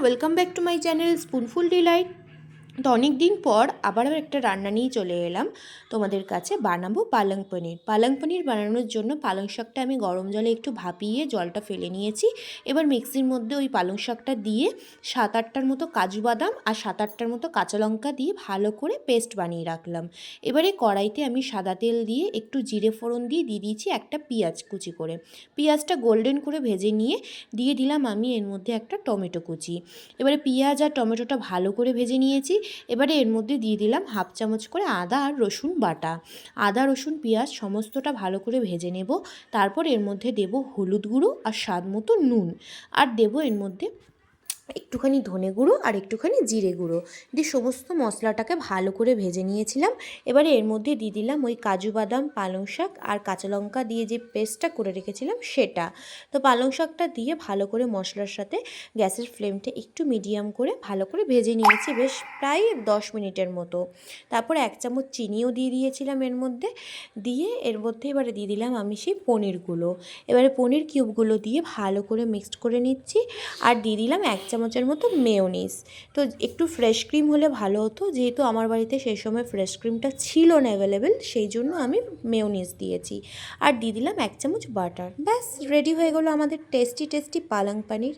Welcome back to my channel spoonful delight. তো অনেক দিন পর আবার একটা রান্না নিয়ে চলে এলাম তোমাদের কাছে। বানাবো পালং পনির। পালং পনির বানানোর জন্য পালং শাকটা আমি গরম জলে একটু ভাপিয়ে জলটা ফেলে নিয়েছি। এবার মিক্সির মধ্যে ওই পালং শাকটা দিয়ে 7-8টার মতো কাজু বাদাম আর 7-8টার মতো কাঁচা লঙ্কা দিয়ে ভালো করে পেস্ট বানিয়ে রাখলাম। এবারে কড়াইতে আমি সাদা তেল দিয়ে একটু জিরে ফোড়ন দিয়ে দিয়েছি একটা পেঁয়াজ কুচি করে। পেঁয়াজটা গোল্ডেন করে ভেজে নিয়ে দিয়ে দিলাম আমি এর মধ্যে একটা টমেটো কুচি। এবারে পেঁয়াজ আর টমেটোটা ভালো করে ভেজে নিয়েছি। এবারে এর মধ্যে দিয়ে দিলাম হাফ চামচ করে আদা আর রসুন বাটা। আদা রসুন পেঁয়াজ সমস্তটা ভালো করে ভেজে নেব। তারপর এর মধ্যে দেব হলুদ গুঁড়ো আর স্বাদ মতো নুন, আর দেব এর মধ্যে একটুখানি ধনে গুঁড়ো আর একটুখানি জিরে গুঁড়ো দিয়ে সমস্ত মশলাটাকে ভালো করে ভেজে নিয়েছিলাম। এবারে এর মধ্যে দিয়ে দিলাম ওই কাজু বাদাম, পালং শাক আর কাঁচা লঙ্কা দিয়ে যে পেস্টটা করে রেখেছিলাম সেটা। তো পালং শাকটা দিয়ে ভালো করে মশলার সাথে গ্যাসের ফ্লেমটা একটু মিডিয়াম করে ভালো করে ভেজে নিয়েছি বেশ প্রায় 10 মিনিটের মতো। তারপর 1 চামচ চিনিও দিয়ে দিয়েছিলাম এর মধ্যে। দিয়ে এর মধ্যে এবারে দিয়ে দিলাম আমি সেই পনিরগুলো। এবারে পনির কিউবগুলো দিয়ে ভালো করে মিক্সড করে নিচ্ছি। আর দিয়ে দিলাম 1 চামচের মতো মেয়োনিজ। তো একটু ফ্রেশ ক্রিম হলে ভালো হতো, যেহেতু আমার বাড়িতে সেই সময় ফ্রেশ ক্রিমটা ছিল না অ্যাভেলেবেল, সেই জন্য আমি মেয়োনিজ দিয়েছি। আর দিয়ে দিলাম 1 চামচ বাটার। ব্যাস রেডি হয়ে গেলো আমাদের টেস্টি টেস্টি পালং পনির।